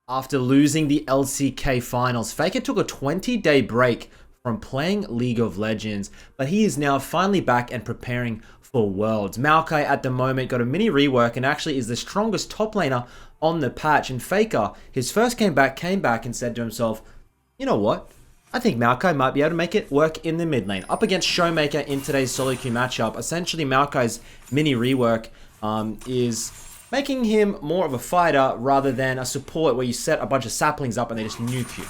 After losing the LCK finals, FAKER took a 20-day break from playing League of Legends, but he is now finally back and preparing for Worlds. Maokai at the moment got a mini rework and actually is the strongest top laner on the patch. And FAKER, his first came back and said to himself, you know what? I think Maokai might be able to make it work in the mid lane. Up against Showmaker in today's solo queue matchup, essentially Maokai's mini rework is making him more of a fighter rather than a support where you set a bunch of saplings up and they just nuke you.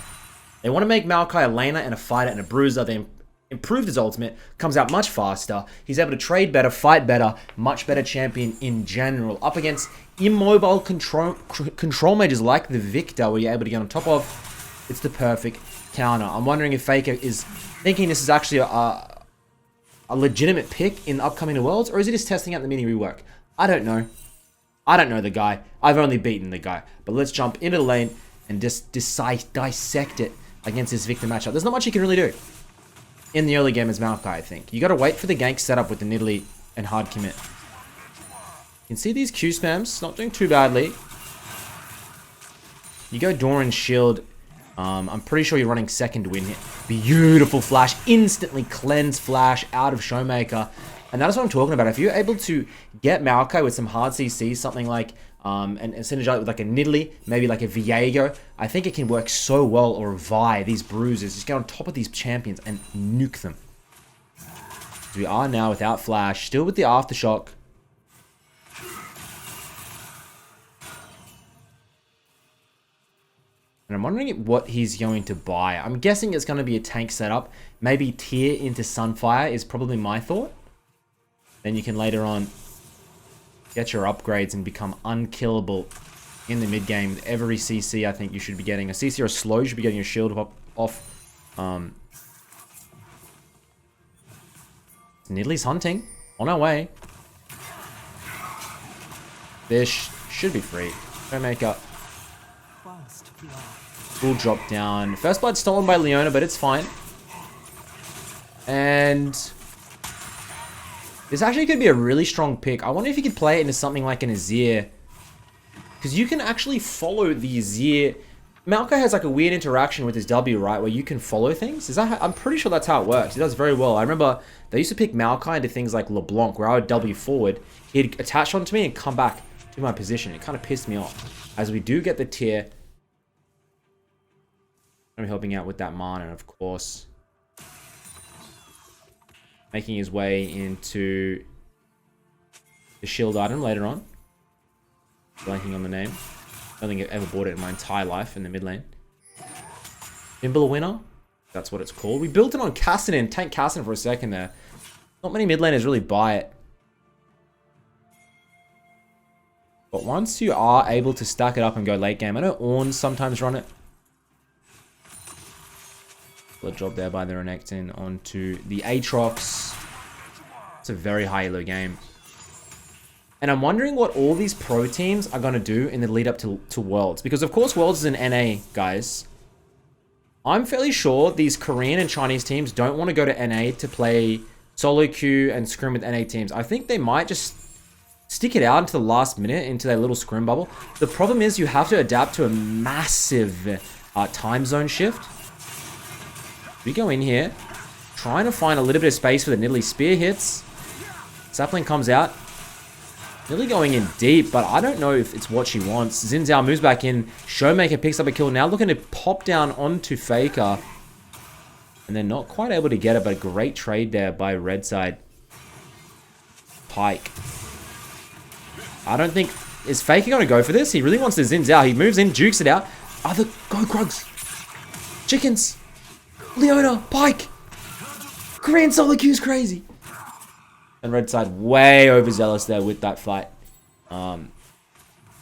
They want to make Maokai a laner and a fighter and a bruiser. They improved his ultimate, comes out much faster. He's able to trade better, fight better, much better champion in general. Up against immobile control mages like the Victor, where you're able to get on top of, it's the perfect counter. I'm wondering if FAKER is thinking this is actually a legitimate pick in the upcoming Worlds, or is he just testing out the mini rework? I don't know. I don't know the guy. I've only beaten the guy. But let's jump into the lane and just dissect it against this Victor matchup. There's not much you can really do in the early game as Maokai, I think. You got to wait for the gank setup with the Nidalee and hard commit. You can see these Q spams not doing too badly. You go Doran's shield. I'm pretty sure you're running second win here. Beautiful flash. Instantly cleanse flash out of Showmaker. And that is what I'm talking about. If you're able to get Maokai with some hard CC, something like, and synergize with like a Nidalee, maybe like a Viego, I think it can work so well, or a Vi, these bruisers. Just get on top of these champions and nuke them. So we are now without flash, still with the aftershock. And I'm wondering what he's going to buy. I'm guessing it's going to be a tank setup. Maybe tier into Sunfire is probably my thought. Then you can later on get your upgrades and become unkillable in the mid game. With every CC, I think you should be getting a CC or a slow. You should be getting your shield off. Nidalee's hunting on our way. This should be free. Showmaker. Full drop down. First blood stolen by Leona, but it's fine. And this actually could be a really strong pick. I wonder if you could play it into something like an Azir. Because you can actually follow the Azir. Maokai has like a weird interaction with his W, right? Where you can follow things. Is that how, I'm pretty sure that's how it works. He does very well. I remember they used to pick Maokai into things like LeBlanc, where I would W forward. He'd attach onto me and come back to my position. It kind of pissed me off. As we do get the tier. I'm helping out with that mana, of course. Making his way into the shield item later on. Blanking on the name. I don't think I've ever bought it in my entire life in the mid lane. Nimble winner. That's what it's called. We built it on Kassadin, tank Kassadin for a second there. Not many mid laners really buy it. But once you are able to stack it up and go late game, I know Ornns sometimes run it. Drop there by the Renekton onto the Aatrox. It's a very high elo game. And I'm wondering what all these pro teams are going to do in the lead up to Worlds. Because of course Worlds is an NA, guys. I'm fairly sure these Korean and Chinese teams don't want to go to NA to play solo queue and scrim with NA teams. I think they might just stick it out into the last minute into their little scrim bubble. The problem is you have to adapt to a massive time zone shift. We go in here, trying to find a little bit of space for the Nidalee spear hits. Sapling comes out. Nidalee going in deep, but I don't know if it's what she wants. Xin Zhao moves back in. Showmaker picks up a kill. Now looking to pop down onto FAKER. And they're not quite able to get it, but a great trade there by Red Side. Pyke. I don't think... Is FAKER going to go for this? He really wants the Xin Zhao. He moves in, jukes it out. Other... Go Krugs. Chickens. Leona, Pyke, Korean solo queue is crazy. And Red Side way overzealous there with that fight. The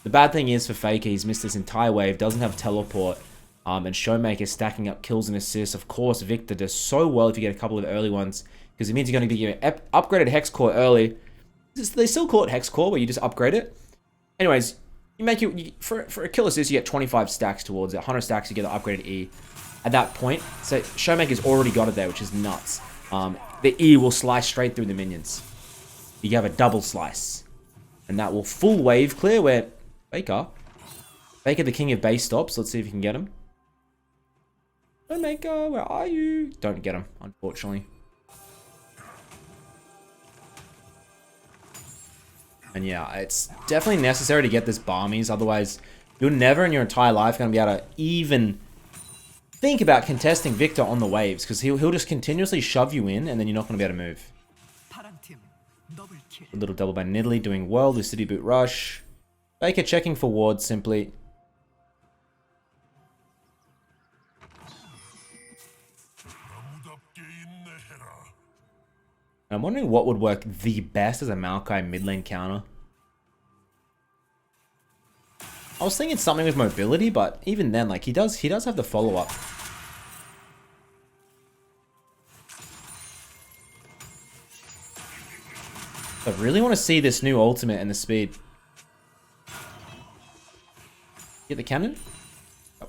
bad thing is for FAKER, he's missed this entire wave, doesn't have teleport, and Showmaker stacking up kills and assists. Of course, Victor does so well if you get a couple of early ones, because it means you're going to be getting upgraded Hex Core early. They still call it Hex Core, where you just upgrade it. Anyways, you make it for a kill assist, you get 25 stacks towards it. 100 stacks, you get the upgraded E. At that point, so Showmaker's already got it there, which is nuts. The E will slice straight through the minions. You have a double slice. And that will full wave clear where FAKER Faker, the king of base stops. Let's see if you can get him. Showmaker, where are you? Don't get him, unfortunately. And yeah, it's definitely necessary to get this Barmies. Otherwise, you're never in your entire life going to be able to even think about contesting Victor on the waves. Because he'll just continuously shove you in and then you're not going to be able to move. A little double by Nidalee doing well. The City Boot Rush. Faker checking for wards simply. I'm wondering what would work the best as a Maokai mid lane counter. I was thinking something with mobility, but even then, like he does have the follow up. I really want to see this new ultimate and the speed. Get the cannon. Oh.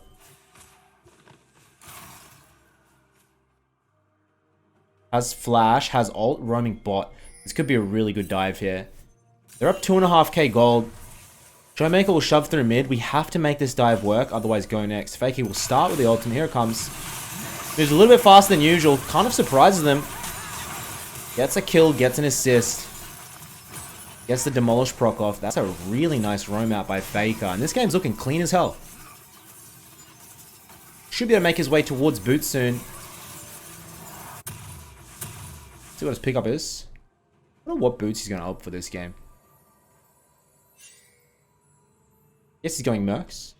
Has flash, has ult, roaming bot. This could be a really good dive here. They're up 2.5k gold. Showmaker will shove through mid. We have to make this dive work, otherwise go next. Faker will start with the ultimate. Here it comes. Moves a little bit faster than usual. Kind of surprises them. Gets a kill, gets an assist. Gets the demolish proc off. That's a really nice roam out by Faker. And this game's looking clean as hell. Should be able to make his way towards boot soon. See what his pickup is. I don't know what boots he's going to opt for this game. Yes, he's going Mercs.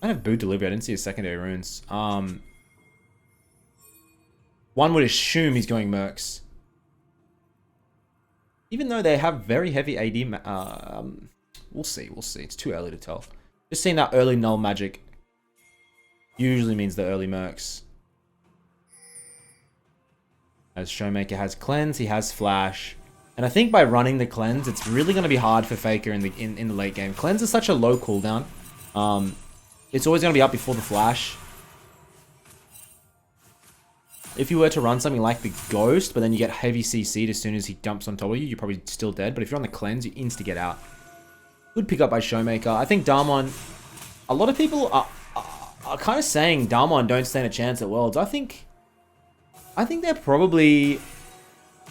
I have boot delivery. I didn't see his secondary runes. One would assume he's going Mercs. Even though they have very heavy AD. We'll see. We'll see. It's too early to tell. Just seeing that early null magic usually means the early Mercs. As Showmaker has cleanse, he has flash. And I think by running the cleanse, it's really going to be hard for Faker in the late game. Cleanse is such a low cooldown. It's always going to be up before the flash. If you were to run something like the Ghost, but then you get heavy CC'd as soon as he dumps on top of you, you're probably still dead. But if you're on the cleanse, you insta get out. Good pick up by Showmaker. I think Damwon... A lot of people are kind of saying Damwon don't stand a chance at Worlds. I think they're probably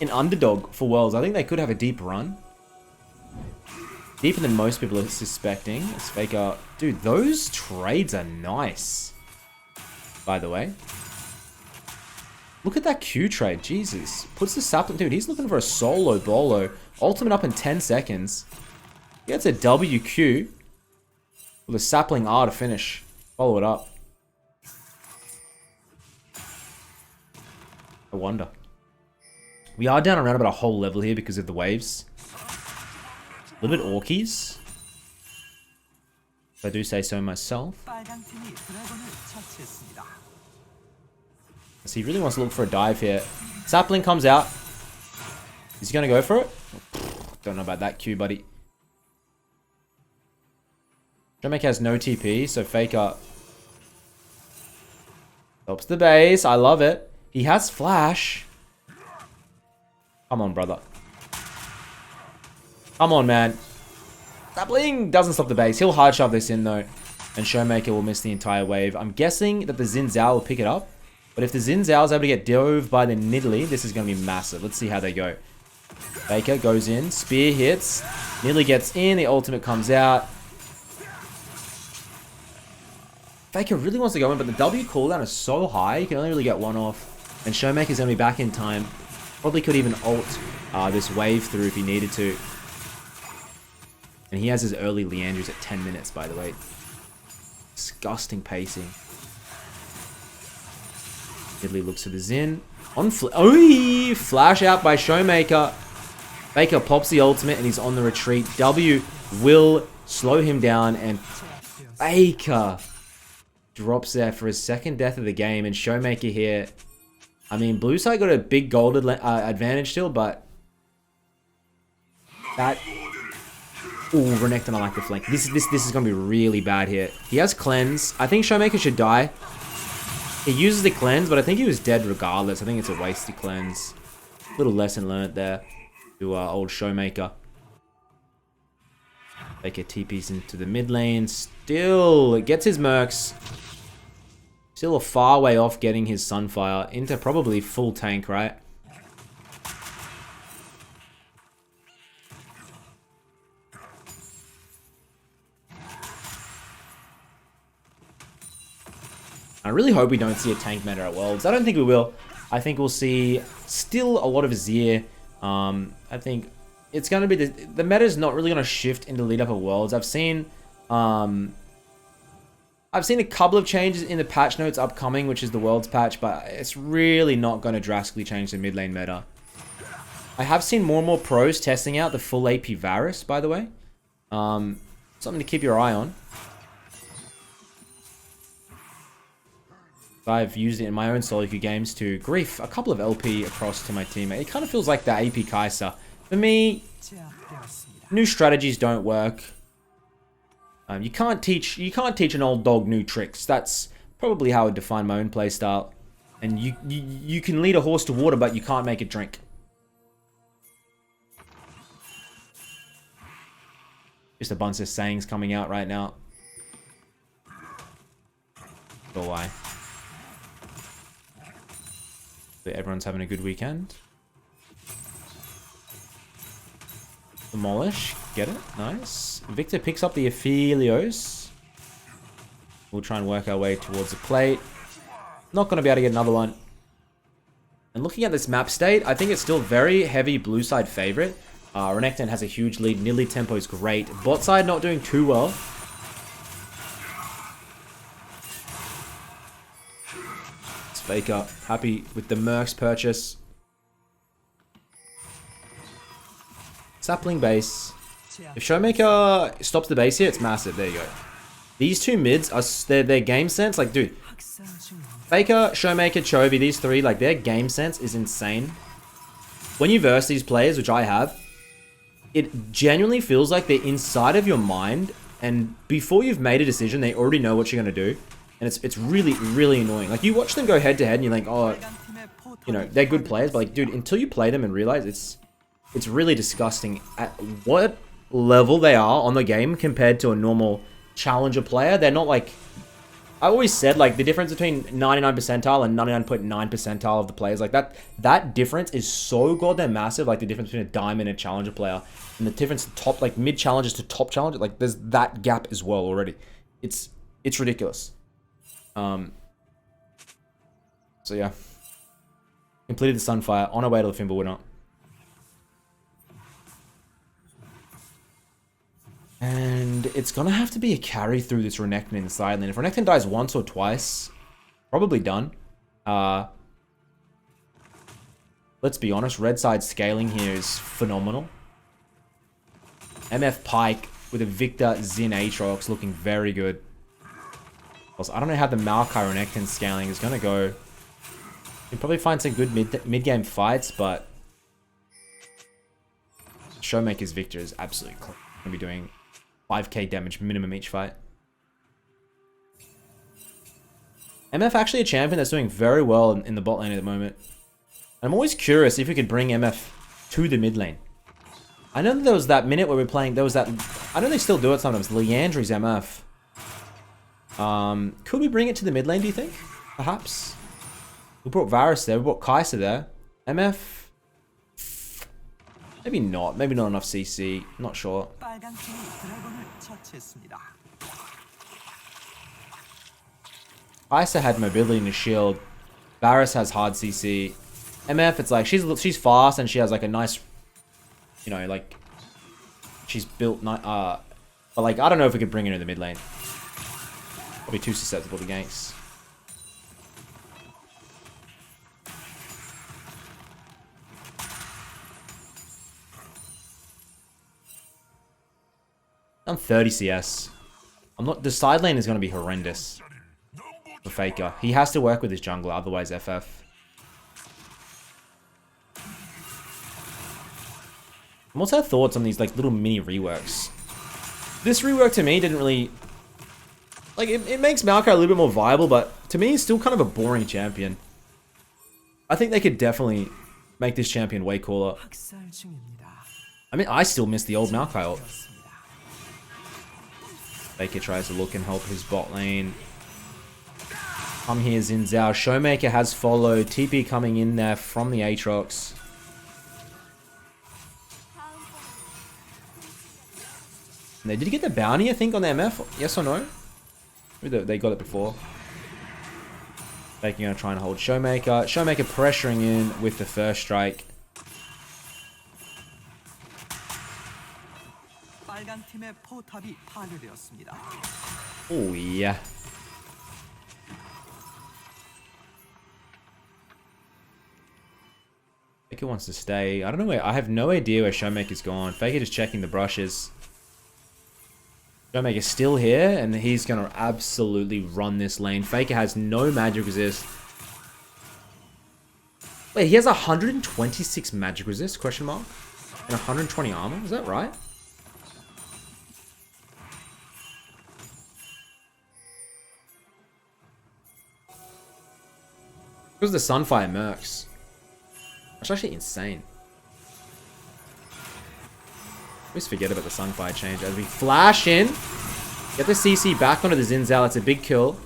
an underdog for Worlds. I think they could have a deep run. Deeper than most people are suspecting. It's Faker. Dude, those trades are nice. By the way. Look at that Q trade. Jesus. Puts the sapling. Dude, he's looking for a solo bolo. Ultimate up in 10 seconds. He gets a WQ. With a sapling R to finish. Follow it up. I wonder. We are down around about a whole level here because of the waves. A little bit orkies. If I do say so myself. So he really wants to look for a dive here. Sapling comes out. Is he going to go for it? Don't know about that Q, buddy. Showmaker has no TP, so Faker helps the base. I love it. He has flash. Come on, brother. Come on, man. Sapling doesn't stop the base. He'll hard shove this in, though. And Showmaker will miss the entire wave. I'm guessing that the Xin Zhao will pick it up. But if the Xin Zhao is able to get dove by the Nidalee, this is going to be massive. Let's see how they go. Faker goes in. Spear hits. Nidalee gets in. The ultimate comes out. Faker really wants to go in, but the W cooldown is so high, you can only really get one off. And Showmaker's going to be back in time. Probably could even ult this wave through if he needed to. And he has his early Leandrews at 10 minutes, by the way. Disgusting pacing. Nidalee looks to the Xin. On flash out by Showmaker. Faker pops the ultimate and he's on the retreat. W will slow him down and Faker drops there for his second death of the game. And Showmaker here, I mean, blue side got a big gold advantage still, but that... Ooh, Renekton, I like the flank. This is going to be really bad here. He has cleanse. I think Showmaker should die. He uses the cleanse, but I think he was dead regardless. I think it's a wasted cleanse. Little lesson learned there to old Showmaker. FAKER TPs into the mid lane. Still gets his mercs. Still a far way off getting his Sunfire into probably full tank, right? I really hope we don't see a tank meta at Worlds. I don't think we will. I think we'll see still a lot of Azir. I think it's going to be... The meta is not really going to shift in the lead up of Worlds. I've seen a couple of changes in the patch notes upcoming, which is the Worlds patch, but it's really not going to drastically change the mid lane meta. I have seen more and more pros testing out the full AP Varus, by the way. Something to keep your eye on. I've used it in my own solo queue games to grief a couple of LP across to my teammate. It kind of feels like the AP Kai'Sa. For me, new strategies don't work. You can't teach an old dog new tricks. That's probably how I would define my own playstyle. And you can lead a horse to water, but you can't make it drink. Just a bunch of sayings coming out right now. Go why. Everyone's having a good weekend. Demolish. Get it. Nice. Victor picks up the Aphelios. We'll try and work our way towards the plate. Not going to be able to get another one. And looking at this map state, I think it's still very heavy blue side favorite. Renekton has a huge lead. Nidalee tempo is great. Bot side not doing too well. FAKER happy with the Mercs purchase. Sapling base. If Showmaker stops the base here, it's massive. There you go. These two mids are their game sense. Like, dude, FAKER, Showmaker, Chovy, these three, like their game sense is insane. When you verse these players, which I have, it genuinely feels like they're inside of your mind, and before you've made a decision, they already know what you're gonna do. And it's really, really annoying. Like, you watch them go head to head and you think, oh, you know, they're good players. But, like, dude, until you play them and realize it's really disgusting at what level they are on the game compared to a normal challenger player. They're not, like... I always said, like, the difference between 99 percentile and 99.9 percentile of the players, like, that difference is so goddamn massive. Like, the difference between a diamond and a challenger player. And the difference top, like, mid challengers to top challengers. Like, there's that gap as well already. It's ridiculous. So yeah, completed the Sunfire, on our way to the Fimbulwinner. And it's gonna have to be a carry through this Renekton in the side lane. If Renekton dies once or twice, probably done. Let's be honest, red side scaling here is phenomenal. MF Pyke with a Victor Xin Aatrox looking very good. Also, I don't know how the Maokai Renekton scaling is going to go. You can probably find some good mid-game fights, but Showmaker's Victor is absolutely going to be doing 5k damage minimum each fight. MF actually a champion that's doing very well in the bot lane at the moment. I'm always curious if we could bring MF to the mid lane. I know that there was that minute where we were playing, there was that, I know they still do it sometimes, Leandry's MF. Could we bring it to the mid lane, do you think? Perhaps. We brought Varus there, we brought Kai'Sa there. MF? Maybe not. Maybe not enough CC. Not sure. Kai'Sa had mobility in his shield. Varus has hard CC. MF, it's like, she's fast and she has like a nice, you know, like, she's built, but like, I don't know if we could bring her in the mid lane. Probably too susceptible to ganks. I'm 30 CS. The side lane is going to be horrendous for FAKER. He has to work with his jungler, otherwise FF. What's our thoughts on these like little mini reworks? This rework to me didn't really... Like, it makes Maokai a little bit more viable, but to me, he's still kind of a boring champion. I think they could definitely make this champion way cooler. I mean, I still miss the old Maokai ult. Faker tries to look and help his bot lane. Come here, Xin Zhao. Showmaker has followed. TP coming in there from the Aatrox. Did he get the bounty, I think, on the MF? Yes or no? Maybe they got it before. Faker going to try and hold Showmaker. Showmaker pressuring in with the first strike. Oh, yeah. Faker wants to stay. I don't know where. I have no idea where Showmaker's gone. Faker just checking the brushes. Showmaker's still here, and he's going to absolutely run this lane. Faker has no magic resist. Wait, he has 126 magic resist, question mark? And 120 armor? Is that right? Because the Sunfire Mercs. That's actually insane. I always forget about the Sunfire change as we flash in. Get the CC back onto the Xin Zhao. It's a big kill.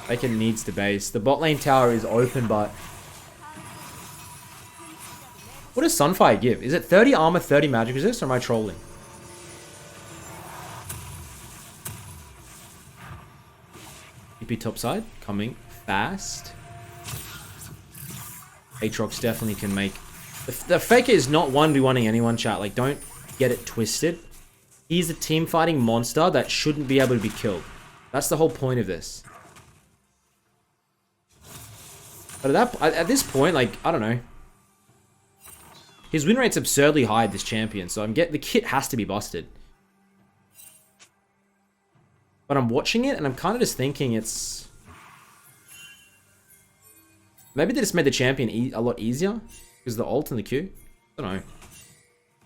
Faker needs to base. The bot lane tower is open, but... What does Sunfire give? Is it 30 armor, 30 magic resist, or am I trolling? TP topside, coming fast. Aatrox definitely can make... The Faker is not 1v1ing anyone, chat. Like, don't get it twisted. He's a team fighting monster that shouldn't be able to be killed. That's the whole point of this. But at this point, like, I don't know. His win rate's absurdly high, this champion, so the kit has to be busted. But I'm watching it, and I'm kind of just thinking it's... Maybe they just made the champion a lot easier. Because the ult and the Q. I don't know.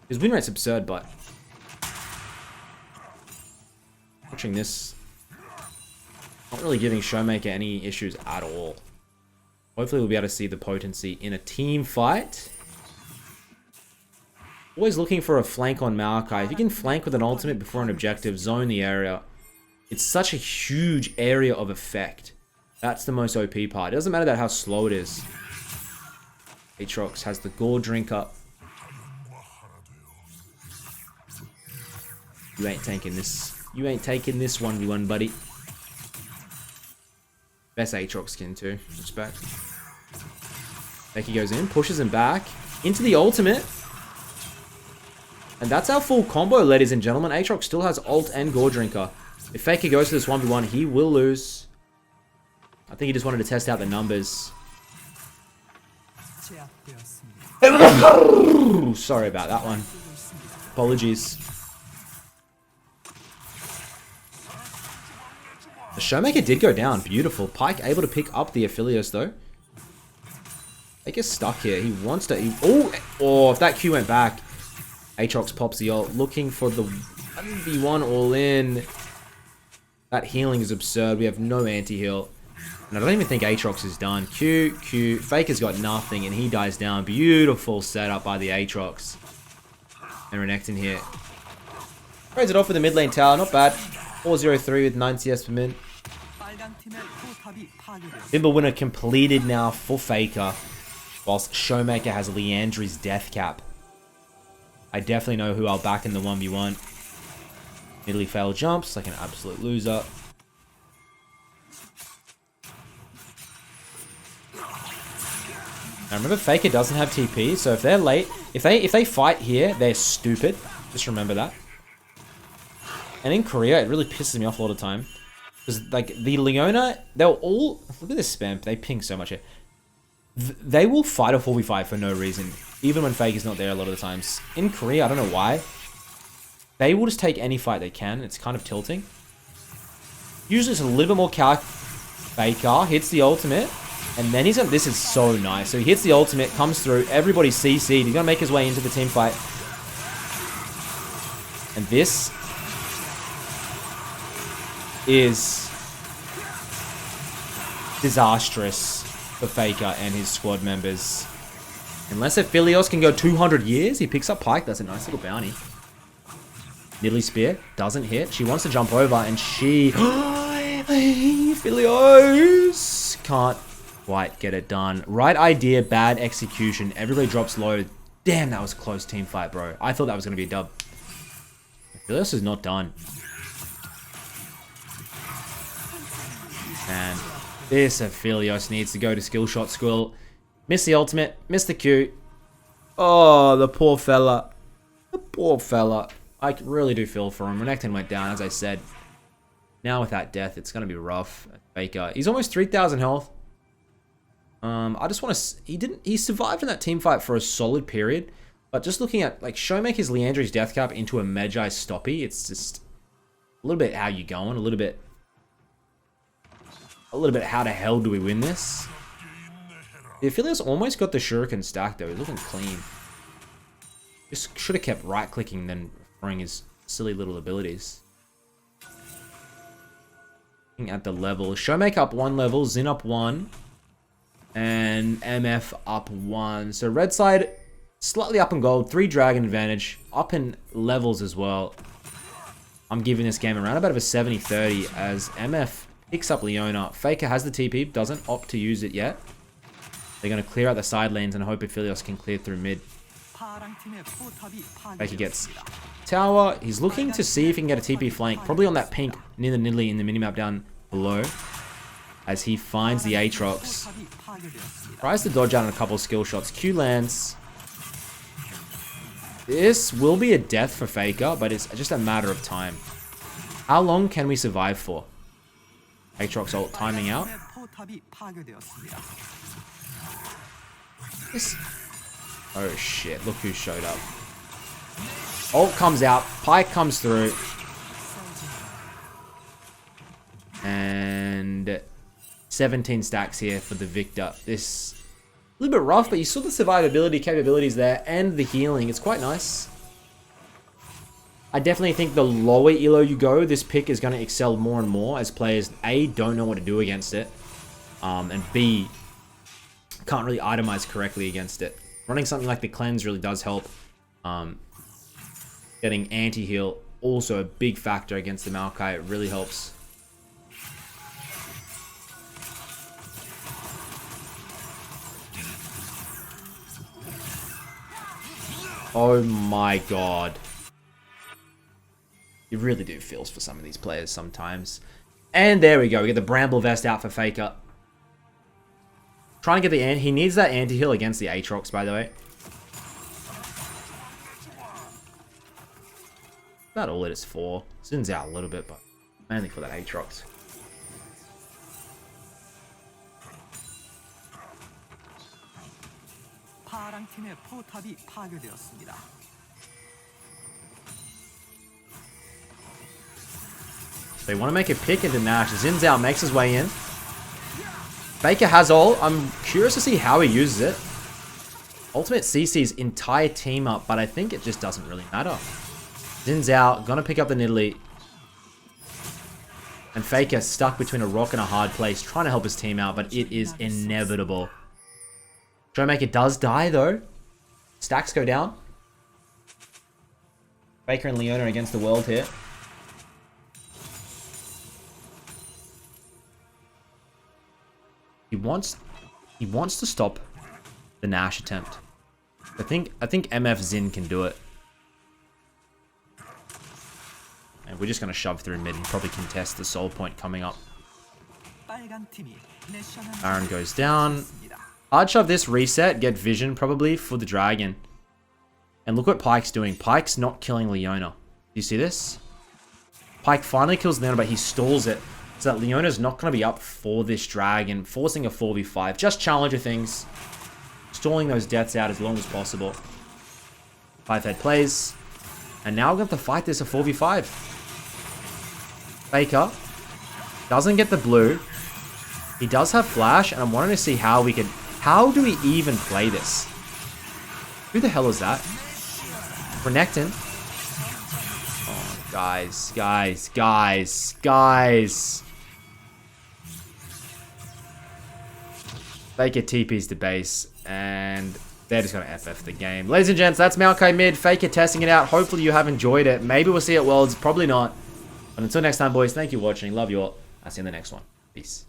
His win rate's absurd, but... Watching this... Not really giving Showmaker any issues at all. Hopefully we'll be able to see the potency in a team fight. Always looking for a flank on Maokai. If you can flank with an ultimate before an objective, zone the area. It's such a huge area of effect. That's the most OP part. It doesn't matter how slow it is. Aatrox has the gore drink up. You ain't taking this. You ain't taking this 1v1, buddy. Best Aatrox skin too. Respect. Becky goes in, pushes him back into the ultimate. And that's our full combo, ladies and gentlemen. Aatrox still has ult and gore drinker. If Faker goes to this 1v1, he will lose. I think he just wanted to test out the numbers. Sorry about that one. Apologies. The Showmaker did go down. Beautiful. Pyke able to pick up the Aphelios though. Faker's stuck here. He wants to... Oh, if that Q went back. Aatrox pops the ult. Looking for the 1v1 all in. That healing is absurd. We have no anti-heal. And I don't even think Aatrox is done. Q. Faker's got nothing and he dies down. Beautiful setup by the Aatrox. And Renekton here. Trades it off with the mid lane tower. Not bad. 403 with 9 CS per min. Bimble winner completed now for Faker. Whilst Showmaker has Leandri's death cap. I definitely know who I'll back in the 1v1. Italy failed jumps like an absolute loser. Now remember, Faker doesn't have TP, so if they're late, if they fight here, they're stupid. Just remember that. And in Korea, it really pisses me off a lot of time. Because, like, the Leona, they'll all... Look at this spam. They ping so much here. They will fight a 4v5 for no reason. Even when Faker's not there a lot of the times. In Korea, I don't know why. They will just take any fight they can. It's kind of tilting. Usually it's a little bit more calc. Faker hits the ultimate. And then he's gonna... This is so nice. So he hits the ultimate, comes through. Everybody's CC'd. He's gonna make his way into the team fight. And this... is disastrous for Faker and his squad members. Unless Aphelios can go 200 years, he picks up Pyke. That's a nice little bounty. Nidalee Spear doesn't hit. She wants to jump over, and she... Aphelios can't quite get it done. Right idea, bad execution. Everybody drops low. Damn, that was a close team fight, bro. I thought that was going to be a dub. Aphelios is not done. And this Aphelios needs to go to skill shot school. Miss the ultimate. Miss the Q. Oh, the poor fella. The poor fella. I really do feel for him. Renekton went down, as I said. Now with that death, it's going to be rough. FAKER. He's almost 3,000 health. I just want to... He survived in that team fight for a solid period. But just looking at, like, Showmaker's Leandry's death cap into a Magi Stoppy, it's just a little bit how you going. A little bit how the hell do we win this? The Aphelios almost got the Shuriken stack, though. He's looking clean. Just should have kept right-clicking than throwing his silly little abilities. Looking at the level. Showmaker up 1 level. Xin up 1. And MF up 1. So red side, slightly up in gold. 3 dragon advantage. Up in levels as well. I'm giving this game around about a 70-30 as MF picks up Leona. FAKER has the TP. Doesn't opt to use it yet. They're going to clear out the side lanes and hope Aphelios can clear through mid. FAKER gets tower. He's looking to see if he can get a TP flank. Probably on that pink near the Nidalee in the minimap down below. As he finds the Aatrox. Tries to dodge out on a couple of skill shots. Q lands. This will be a death for FAKER, but it's just a matter of time. How long can we survive for? Aatrox ult timing out. Oh shit, look who showed up. Ult comes out, Pyke comes through. And 17 stacks here for the victor. This a little bit rough, but you saw the survivability capabilities there and the healing. It's quite nice. I definitely think the lower elo you go, this pick is going to excel more and more as players A, don't know what to do against it, and B, can't really itemize correctly against it. Running something like the cleanse really does help. Getting anti-heal, also a big factor against the Maokai. It really helps. Oh my god. You really do feels for some of these players sometimes. And there we go. We get the Bramble Vest out for FAKER. Trying to get the... He needs that anti-heal against the Aatrox, by the way. Not all it is for. Zins out a little bit, but mainly for that Aatrox. They want to make a pick into Nash. Zins out, makes his way in. FAKER has ult. I'm curious to see how he uses it. Ultimate CC's entire team up, but I think it just doesn't really matter. Zins out, gonna pick up the Nidalee. And FAKER stuck between a rock and a hard place, trying to help his team out, but it is inevitable. Showmaker does die though. Stacks go down. FAKER and Leona against the world here. He wants to stop the Nash attempt. I think MF Xin can do it. And we're just gonna shove through mid and probably contest the soul point coming up. Baron goes down. Hard shove this reset, get vision probably for the dragon. And look what Pyke's doing. Pyke's not killing Leona. Do you see this? Pyke finally kills Leona, but he stalls it. So that Leona's not going to be up for this dragon, forcing a 4v5. Just challenger things. Stalling those deaths out as long as possible. 5-head plays. And now we're going to have to fight this a 4v5. FAKER doesn't get the blue. He does have flash, and I'm wanting to see how we can... How do we even play this? Who the hell is that? Renekton. Oh, guys. FAKER TP's to base, and They're just going to FF the game. Ladies and gents, that's Maokai mid. FAKER testing it out. Hopefully you have enjoyed it. Maybe we'll see it Worlds. Probably not. But until next time, boys, thank you for watching. Love you all. I'll see you in the next one. Peace.